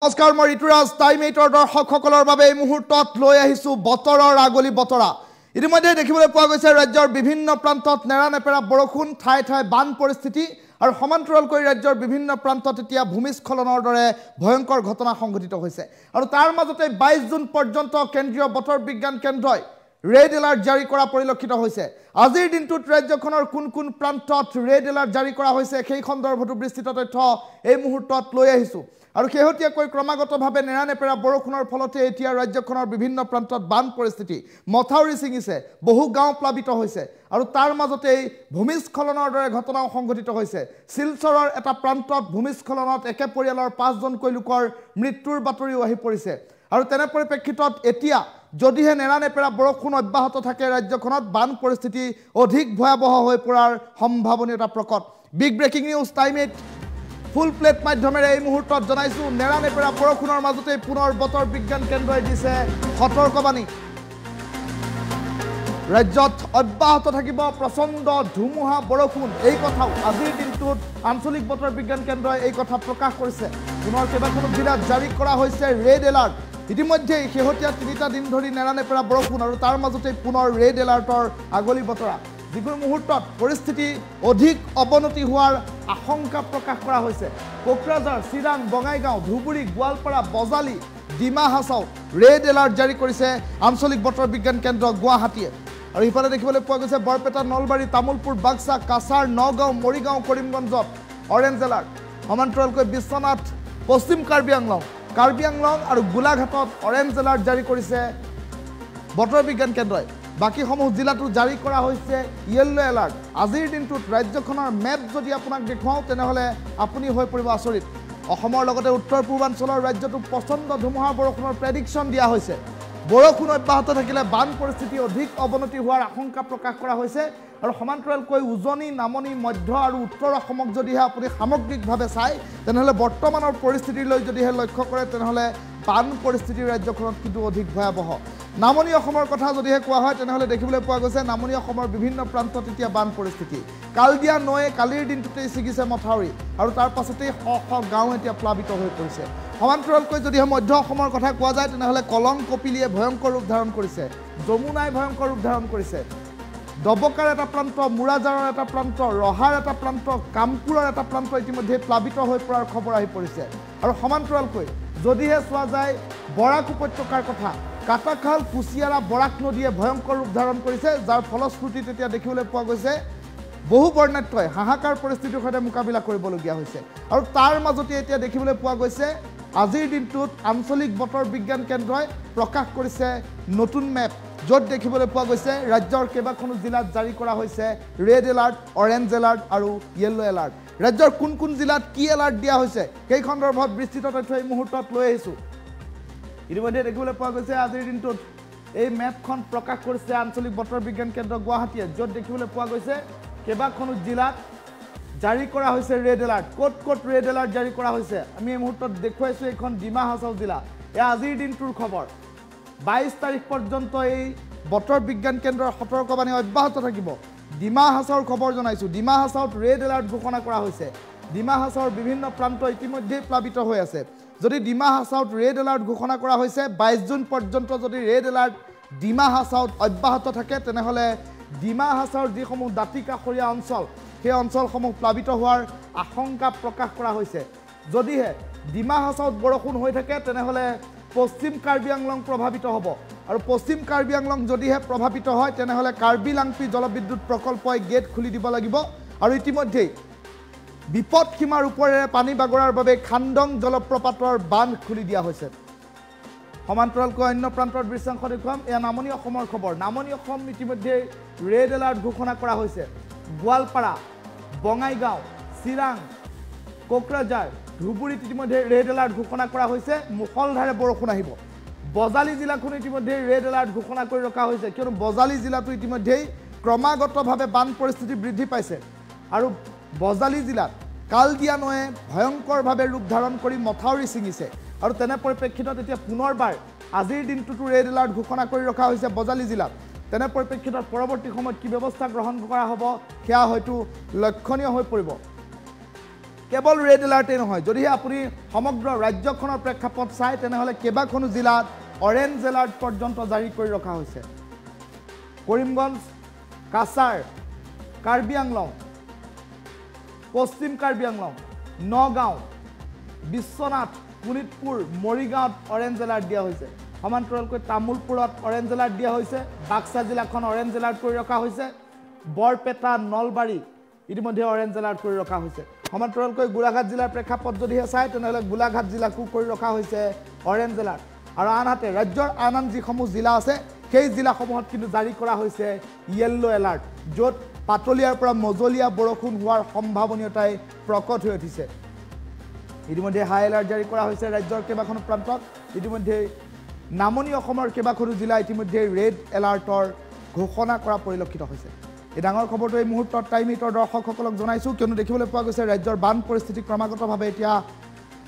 নমস্কাৰ মই ঋতুৰাজ টাইম 8ৰ দৰ্শকসকলৰ বাবে এই মুহূৰ্তত লৈ আহিছো বতৰৰ আগলি বতৰা ইতিমধ্যে দেখিবলৈ পোৱা গৈছে ৰাজ্যৰ বিভিন্ন প্ৰান্তত নেৰানেপেৰা বৰষুণ ঠাই ঠাই বান পৰিস্থিতি আৰু সমান্তৰালকৈ ৰাজ্যৰ বিভিন্ন প্ৰান্তত এতিয়া ভূমিস্খলনৰ দৰে ভয়ংকৰ ঘটনা সংঘটিত হৈছে আৰু তাৰ মাজতে 22 জুন পৰ্যন্ত কেন্দ্ৰীয় বতৰ বিজ্ঞান কেন্দ্ৰই ৰেড এলাৰ্ট জাৰি কৰা পৰিলক্ষিত হৈছে আজিৰ দিনটোত ৰাজ্যখনৰ কোন প্ৰান্তত ৰেড এলাৰ্ট জাৰি কৰা হৈছে সেই সন্দৰ্ভত বিস্তৃত তথ্য এই মুহূৰ্তত লৈ আহিছো আৰু কেহতিয়াকৈ ক্ৰমাগতভাৱে নেৰানেপেৰা বৰষুণৰ ফলতে এতিয়া ৰাজ্যখনৰ বিভিন্ন প্ৰান্তত বান পৰিস্থিতি মথাউৰি ছিঙিছে বহু গাঁও প্লাবিত হৈছে আৰু তাৰ মাজতে ভূমিস্খলনৰ দৰে ঘটনাও সংঘটিত হৈছে শিলচৰৰ এটা প্ৰান্তত ভূমিস্খলনত একে পৰিয়ালৰ 5 জনকৈ লোকৰ মৃত্যুৰ বাতৰিও আহি পৰিছে আৰু তেনে পৰিপ্ৰেক্ষিতত এতিয়া যদিহে নেৰানেপেৰা বৰষুণ অব্যাহত থাকে ৰাজ্যখনত বান পৰিস্থিতি অধিক ভয়াবহ হৈ পৰাৰ সম্ভাৱনীয়তা প্ৰকট big breaking news time 8 full plate মাধ্যমেৰে এই মুহূৰ্তত জনাইছো নেৰানেপেৰা বৰষুণৰ মাজতে পুনৰ বতৰ বিজ্ঞান কেন্দ্ৰই দিছে সতৰ্কবাণী ৰাজ্যত অব্যাহত থাকিব প্ৰচণ্ড ধুমুহা বৰষুণ এই কথাও আজিৰ দিনটোত আঞ্চলিক বতৰ বিজ্ঞান কেন্দ্ৰই এই কথা প্ৰকাশ কৰিছে পুনৰ কেইবাখনো জিলাত জাৰি কৰা হৈছে ৰেড এলাৰ্ট ইতিমধ্যে শেহতীয়া 3টা দিন ধৰি নেৰানেপেৰা বৰষুণ আৰু তাৰ মাজতে পুনৰ ৰেড এলাৰ্টৰ আগলি বতৰা যিকোনো মুহূৰ্তত পৰিস্থিতি অধিক অৱনতি হোৱাৰ আশংকা প্ৰকাশ কৰা হৈছে কোকৰাঝাৰ চিৰাং বঙাইগাঁও ধুবুৰী গোৱালপাৰা বজালি ডিমা হাছাও ৰেড এলাৰ্ট জাৰি কৰিছে আঞ্চলিক বতৰ বিজ্ঞান কেন্দ্ৰ গুৱাহাটীয়ে আৰু ইফালে দেখিবলৈ পোৱা গৈছে বৰপেটা নলবাৰী তামুলপুৰ বাক্সা কাছাৰ নগাঁও মৰিগাঁও কৰিমগঞ্জত অৰেঞ্জ এলাৰ্ট সমান্তৰালকৈ বিশ্বনাথ পশ্চিম কাৰ্বি আংলং আৰু গোলাঘাটত অৰেঞ্জ এলাৰ্ট জাৰি কৰিছে বতৰ বিজ্ঞান কেন্দ্ৰই বাকিসমূহ জিলাতো জাৰি কৰা হৈছে ইয়েলো এলাৰ্ট আজিৰ দিনটোত ৰাজ্যখনৰ মেপ যদি আপোনাক দেখুৱাও তেনেহলে আপুনি হৈ পৰিব আচৰিত অসমৰ লগতে উত্তৰ পূৰ্বাঞ্চলৰ ৰাজ্যটো প্ৰচণ্ড ধুমুহা বৰষুণৰ প্ৰেডিকশ্যন দিয়া হৈছে বৰষুণ অব্যাহত থাকিলে বান পৰিস্থিতি অধিক অৱনতি হোৱাৰ আশংকা প্ৰকাশ কৰা হৈছে আৰু সমান্তৰালকৈ উজনি নামনি মধ্য আৰু উত্তৰ অসমক যদিহে আপুনি সামগ্ৰিকভাৱে চাই তেনেহলে বৰ্তমানৰ পৰিস্থিতিলৈ যদিহে লক্ষ্য কৰে তেনেহলে বান পৰিস্থিতি ৰাজ্যখনত কিন্তু অধিক ভয়াবহ নামনি অসমৰ কথা যদিহে কোৱা হয় তেনেহলে দেখিবলৈ পোৱা গৈছে নামনি অসমৰ বিভিন্ন প্ৰান্তত এতিয়া বান পৰিস্থিতি কালদিয়া নয়ে কালিৰ দিনটোতেই ছিগিছে মথাউৰি আৰু তাৰ পাছতেই শ গাঁও এতিয়া প্লাবিত হৈ পৰিছে সমান্তৰালকৈ যদিহে মধ্য অসমৰ কথা কোৱা যায় তেনেহলে কলং কপিলিয়ে ভয়ংকৰ ৰূপ ধাৰণ কৰিছে যমুনাই ভয়ংকৰ ৰূপ ধাৰণ কৰিছে দবকাৰ এটা প্ৰান্ত মুৰাজাৰৰ এটা প্ৰান্ত ৰহাৰ এটা প্ৰান্ত কামপুৰৰ এটা প্ৰান্ত ইতিমধ্যে প্লাবিত হৈ পৰাৰ খবৰ আহি পৰিছে আৰু সমান্তৰালকৈ যদিহে চোৱা যায় বৰাক উপত্যকাৰ কথা কাটাখাল কুচিয়াৰা বৰাক নদীয়ে ভয়ংকৰ ৰূপ ধাৰণ কৰিছে যাৰ ফলশ্ৰুতিত এতিয়া দেখিবলৈ পোৱা গৈছে বহু বৰ্ণাঢ্যই হাহাকাৰ পৰিস্থিতিৰ সৈতে মোকাবিলা কৰিবলগীয়া হৈছে আৰু তাৰ মাজতে এতিয়া দেখিবলৈ পোৱা গৈছে আজিৰ দিনটোত আঞ্চলিক বতৰ বিজ্ঞান কেন্দ্ৰই প্ৰকাশ কৰিছে নতুন মেপ য'ত দেখিবলৈ পোৱা গৈছে ৰাজ্যৰ কেইবাখনো জিলাত জাৰি কৰা হৈছে ৰেড এলাৰ্ট অৰেঞ্জ এলাৰ্ট আৰু ইয়েলো এলাৰ্ট ৰাজ্যৰ কোন জিলাত কি এলাৰ্ট দিয়া হৈছে সেই সন্দৰ্ভত বিস্তৃত তথ্য এই মুহূৰ্তত লৈ আহিছো ইতিমধ্যে দেখিবলৈ পোৱা গৈছে আজিৰ দিনটোত এই মেপখন প্ৰকাশ কৰিছে আঞ্চলিক বতৰ বিজ্ঞান কেন্দ্ৰ গুৱাহাটীয়ে য'ত দেখিবলৈ পোৱা গৈছে কেইবাখনো জিলাত জাৰি কৰা হৈছে ৰেড এলাৰ্ট ক'ত ৰেড এলাৰ্ট জাৰি কৰা হৈছে আমি এই মুহূৰ্তত দেখুৱাইছো এইখন ডিমা হাছাও জিলা এয়া আজিৰ দিনটোৰ খবৰ 22 তাৰিখ পৰ্যন্ত এই বতৰ বিজ্ঞান কেন্দ্ৰৰ সতৰ্কবাণী অব্যাহত থাকিব ডিমা হাছাওৰ খবৰ জনাইছো ডিমা হাছাওত ৰেড এলাৰ্ট ঘোষণা কৰা হৈছে ডিমা হাছাওৰ বিভিন্ন প্ৰান্ত ইতিমধ্যে প্লাবিত হৈ আছে যদি ডিমা হাছাওত ৰেড এলাৰ্ট ঘোষণা কৰা হৈছে 22 জুন পৰ্যন্ত যদি ৰেড এলাৰ্ট ডিমা হাছাওত অব্যাহত থাকে তেনেহলে ডিমা হাছাওৰ যিসমূহ দাঁতিকাষৰীয়া অঞ্চল সেই অঞ্চলসমূহ প্লাবিত হোৱাৰ আশংকা প্ৰকাশ কৰা হৈছে যদিহে ডিমা হাছাওত বৰষুণ হৈ থাকে তেনেহলে পশ্চিম কাৰ্বি আংলং প্ৰভাৱিত হ'ব আৰু পশ্চিম কাৰ্বি আংলং যদিহে প্ৰভাৱিত হয় তেনেহলে কাৰ্বি লাংপি জলবিদ্যুৎ প্ৰকল্পই গেট খুলি দিব লাগিব আৰু ইতিমধ্যেই বিপদ সীমাৰ ওপৰেৰে পানী বাগৰাৰ বাবে খান্দং জলপ্ৰপাতৰ বান্ধ খুলি দিয়া হৈছে সমান্তৰালকৈ অন্য প্ৰান্তৰ দৃশ্যাংশ দেখুৱাম এয়া নামনি অসমৰ খবৰ নামনি অসম ইতিমধ্যে ৰেড এলাৰ্ট ঘোষণা কৰা হৈছে গোৱালপাৰা বঙাইগাঁও চিৰাং কোকৰাঝাৰ ধুবুৰীত ইতিমধ্যে ৰেড এলাৰ্ট ঘোষণা কৰা হৈছে মুখলধাৰে বৰষুণ আহিব বজালি জিলাখন ইতিমধ্যে ৰেড এলাৰ্ট ঘোষণা কৰি ৰখা হৈছে কিয়নো বজালি জিলাটো ইতিমধ্যেই ক্ৰমাগতভাৱে বান পৰিস্থিতি বৃদ্ধি পাইছে আৰু বজালি জিলাত কালদিয়া নয়ে ভয়ংকৰভাৱে ৰূপ ধাৰণ কৰি মথাউৰি ছিঙিছে আৰু তেনে পৰিপ্ৰেক্ষিতত এতিয়া পুনৰবাৰ আজিৰ দিনটোতো ৰেড এলাৰ্ট ঘোষণা কৰি ৰখা হৈছে বজালি জিলাত তেনে পৰিপ্ৰেক্ষিতত পৰৱৰ্তী সময়ত কি ব্যৱস্থা গ্ৰহণ কৰা হ'ব সেয়া হয়তো লক্ষণীয় হৈ পৰিব কেৱল ৰেড এলাৰ্টেই নহয়, যদিহে আপুনি সমগ্ৰ ৰাজ্যখনৰ প্ৰেক্ষাপট চায় তেনেহ'লে কেইবাখনো জিলাত অৰেঞ্জ এলাৰ্ট পৰ্যন্ত জাৰি কৰি ৰখা হৈছে। কৰিমগঞ্জ, কাছাৰ, কাৰ্বি আংলং, পশ্চিম কাৰ্বি আংলং, নগাঁও, বিশ্বনাথ, শোণিতপুৰ, মৰিগাঁৱত অৰেঞ্জ এলাৰ্ট দিয়া হৈছে। সমান্তৰালকৈ তামোলপুৰত অৰেঞ্জ এলাৰ্ট দিয়া হৈছে। বাক্সা জিলাখন অৰেঞ্জ এলাৰ্ট কৰি ৰখা হৈছে। বৰপেটা, নলবাৰী ইতিমধ্যে অৰেঞ্জ এলাৰ্ট কৰি ৰখা হৈছে। সমান্তৰালকৈ গোলাঘাট জিলাৰ প্ৰেক্ষাপট যদিহে চায় তেনেহ'লে গোলাঘাট জিলাকো কৰি ৰখা হৈছে অৰেঞ্জ এলাৰ্ট। আৰু আনহাতে ৰাজ্যৰ আন যিসমূহ জিলা আছে সেই জিলাসমূহত কিন্তু জাৰি কৰা হৈছে য়েল্লো এলাৰ্ট, য'ত পাতলীয়াৰ পৰা মজলীয়া বৰষুণ হোৱাৰ সম্ভাৱনীয়তাই প্ৰকট হৈ উঠিছে। ইতিমধ্যে হাই এলাৰ্ট জাৰি কৰা হৈছে ৰাজ্যৰ কেইবাখনো প্ৰান্তত। ইতিমধ্যে নামনি অসমৰ কেইবাখনো জিলা ইতিমধ্যে ৰেড এলাৰ্টৰ ঘোষণা কৰা পৰিলক্ষিত হৈছে। এই ডাঙৰ খবৰটো এই মুহূৰ্তত টাইম এইটৰ দৰ্শকসকলক জনাইছোঁ, কিয়নো দেখিবলৈ পোৱা গৈছে ৰাজ্যৰ বান পৰিস্থিতি ক্ৰমাগতভাৱে এতিয়া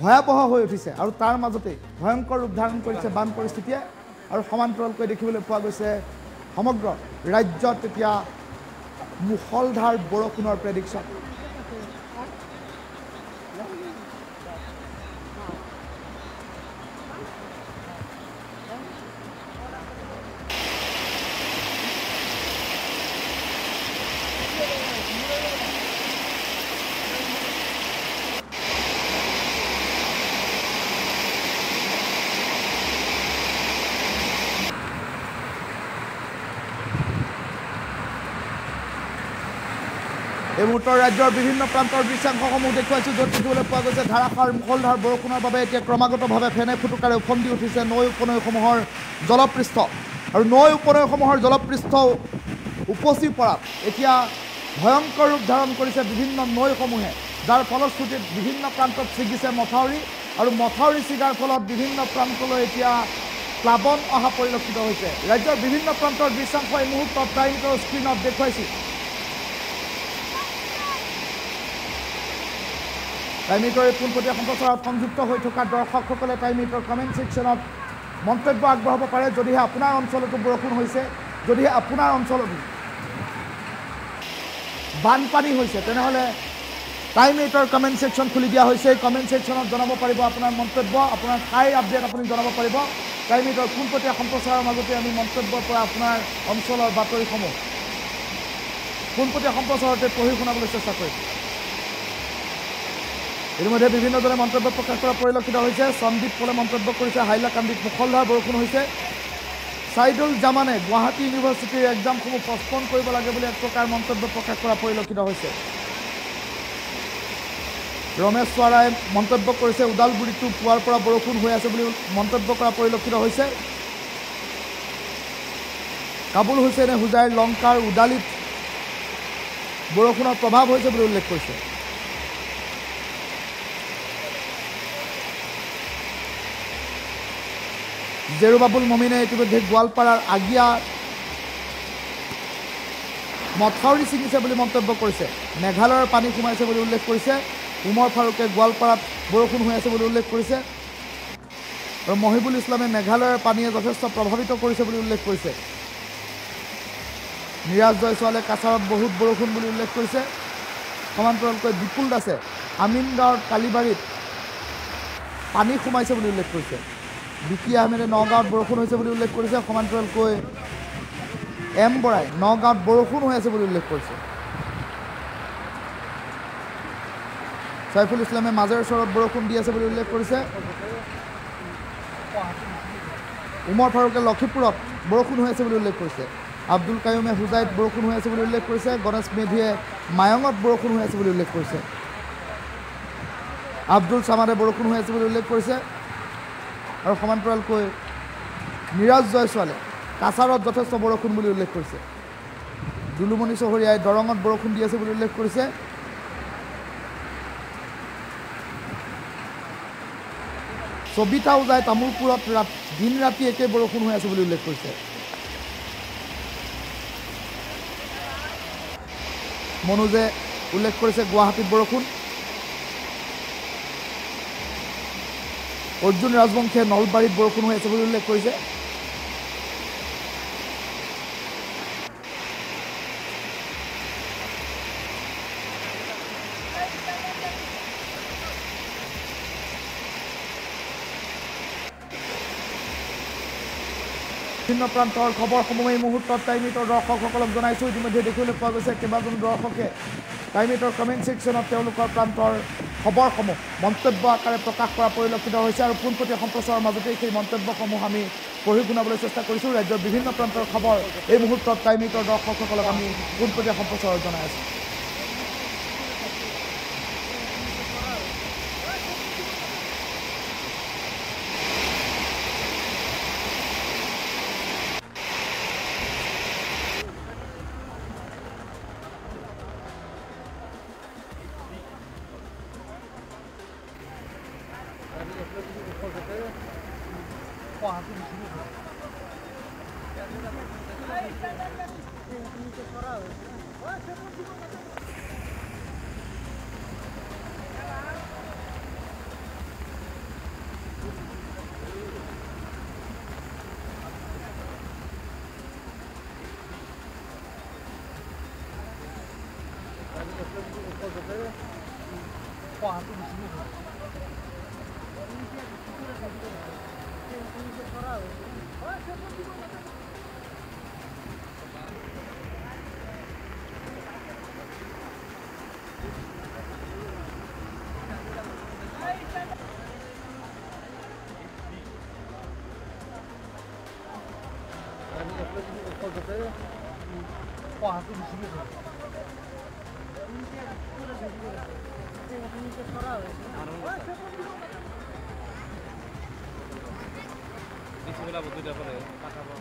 ভয়াৱহ হৈ উঠিছে আৰু তাৰ মাজতে ভয়ংকৰ ৰূপ ধাৰণ কৰিছে বান পৰিস্থিতিয়ে। আৰু সমান্তৰালকৈ দেখিবলৈ পোৱা গৈছে সমগ্ৰ ৰাজ্যত এতিয়া মুষলধাৰ বৰষুণৰ প্ৰেডিকশ্যন। এই মুহূৰ্তৰ ৰাজ্যৰ বিভিন্ন প্ৰান্তৰ দৃশ্যাংশসমূহ দেখুৱাইছোঁ, য'ত দেখিবলৈ পোৱা গৈছে ধাৰাসাৰ মুষলধাৰ বৰষুণৰ বাবে এতিয়া ক্ৰমাগতভাৱে ফেনে ফুটুকাৰে উফন্দি উঠিছে নৈ উপনৈসমূহৰ জলপৃষ্ঠ। আৰু নৈ উপনৈসমূহৰ জলপৃষ্ঠ উপচি পৰাত এতিয়া ভয়ংকৰ ৰূপ ধাৰণ কৰিছে বিভিন্ন নৈসমূহে, যাৰ ফলশ্ৰুতিত বিভিন্ন প্ৰান্তত ছিগিছে মথাউৰি। আৰু মথাউৰি ছিগাৰ ফলত বিভিন্ন প্ৰান্তলৈ এতিয়া প্লাৱন অহা পৰিলক্ষিত হৈছে। ৰাজ্যৰ বিভিন্ন প্ৰান্তৰ দৃশ্যাংশ এই মুহূৰ্তত টাইমটোৰ স্ক্ৰীণত দেখুৱাইছোঁ। টাইম এইটৰ এই পোনপটীয়া সম্প্ৰচাৰত সংযুক্ত হৈ থকা দৰ্শকসকলে টাইম এইটৰ কমেণ্ট ছেকশ্যনত মন্তব্য আগবঢ়াব পাৰে। যদিহে আপোনাৰ অঞ্চলতো বৰষুণ হৈছে, যদিহে আপোনাৰ অঞ্চলতো বানপানী হৈছে, তেনেহ'লে টাইম এইটৰ কমেণ্ট ছেকশ্যন খুলি দিয়া হৈছে। এই কমেণ্ট ছেকশ্যনত জনাব পাৰিব আপোনাৰ মন্তব্য, আপোনাৰ ঠাইৰ আপডেট আপুনি জনাব পাৰিব। টাইম এইটৰ পোনপটীয়া সম্প্ৰচাৰৰ মাজতে আমি মন্তব্যৰ পৰা আপোনাৰ অঞ্চলৰ বাতৰিসমূহ পোনপটীয়া সম্প্ৰচাৰতে পঢ়ি শুনাবলৈ চেষ্টা কৰিম। ইতিমধ্যে বিভিন্নজনে মন্তব্য প্ৰকাশ কৰা পৰিলক্ষিত হৈছে। সন্দীপ পলে মন্তব্য কৰিছে হাইলাকান্দিত মুষলধাৰ বৰষুণ হৈছে। ছাইদুল জামানে গুৱাহাটী ইউনিভাৰ্চিটিৰ এক্সামসমূহ পষ্টপন কৰিব লাগে বুলি এক প্ৰকাৰ মন্তব্য প্ৰকাশ কৰা পৰিলক্ষিত হৈছে। ৰমেশ স্বৰাই মন্তব্য কৰিছে ওদালগুৰিতো পুৱাৰ পৰা বৰষুণ হৈ আছে বুলি মন্তব্য কৰা পৰিলক্ষিত হৈছে। কাবুল হুছেইনে হুজাইৰ লংকাৰ উদালিত বৰষুণৰ প্ৰভাৱ হৈছে বুলি উল্লেখ কৰিছে। জেৰুবাবুল মমিনে ইতিমধ্যে গোৱালপাৰাৰ আগিয়া মথাউৰি ছিঙিছে বুলি মন্তব্য কৰিছে। মেঘালয়ৰ পানী সোমাইছে বুলি উল্লেখ কৰিছে। উমৰ ফাৰুকে গোৱালপাৰাত বৰষুণ হৈ আছে বুলি উল্লেখ কৰিছে। আৰু মহিবুল ইছলামে মেঘালয়ৰ পানীয়ে যথেষ্ট প্ৰভাৱিত কৰিছে বুলি উল্লেখ কৰিছে। নিৰাজ জয়ছোৱালে কাছাৰত বহুত বৰষুণ বুলি উল্লেখ কৰিছে। সমান্তৰালকৈ বিপুল দাসে আমিনগাঁৱৰ কালিবাৰীত পানী সোমাইছে বুলি উল্লেখ কৰিছে। বিকি আহমেদে নগাঁৱত বৰষুণ হৈছে বুলি উল্লেখ কৰিছে। সমান্তৰালকৈ এম বৰাই নগাঁৱত বৰষুণ হৈ আছে বুলি উল্লেখ কৰিছে। সাইফুল ইছলামে মাজেৰ চৰত বৰষুণ দি আছে বুলি উল্লেখ কৰিছে। উমৰ ফাৰুকে লক্ষীপুৰত বৰষুণ হৈ আছে বুলি উল্লেখ কৰিছে। আব্দুল কায়ুমে হুজাইত বৰষুণ হৈ আছে বুলি উল্লেখ কৰিছে। গণেশ মেধিয়ে মায়ঙত বৰষুণ হৈ আছে বুলি উল্লেখ কৰিছে। আব্দুল চামাদে বৰষুণ হৈ আছে বুলি উল্লেখ কৰিছে। আৰু সমান্তৰালকৈ নিৰাজ জয়ছোৱালে কাছাৰত যথেষ্ট বৰষুণ বুলি উল্লেখ কৰিছে। দুলুমণি চহৰীয়াই দৰঙত বৰষুণ দি আছে বুলি উল্লেখ কৰিছে। সবিতা উজাই তামোলপুৰত দিন ৰাতি একে বৰষুণ হৈ আছে বুলি উল্লেখ কৰিছে। মনোজে উল্লেখ কৰিছে গুৱাহাটীত বৰষুণ। অৰ্জুন ৰাজবংশীয়ে নলবাৰীত বৰষুণ হৈ আছে বুলি উল্লেখ কৰিছে। ভিন্ন প্ৰান্তৰ খবৰসমূহ এই মুহূৰ্তত টাইমিটৰ দৰ্শকসকলক জনাইছোঁ। ইতিমধ্যে দেখিবলৈ পোৱা গৈছে কেইবাজন দৰ্শকে টাইমিটৰ কমেণ্ট ছেকশ্যনত তেওঁলোকৰ প্ৰান্তৰ খবৰসমূহ মন্তব্য আকাৰে প্ৰকাশ কৰা পৰিলক্ষিত হৈছে আৰু পোনপটীয়া সম্প্ৰচাৰৰ মাজতেই সেই মন্তব্যসমূহ আমি পঢ়ি শুনাবলৈ চেষ্টা কৰিছোঁ। ৰাজ্যৰ বিভিন্ন প্ৰান্তৰ খবৰ এই মুহূৰ্তত টাইমিটৰ দৰ্শকসকলক আমি পোনপটীয়া সম্প্ৰচাৰত জনাই আছোঁ। Bismillah, betul dah pada. Tak apa.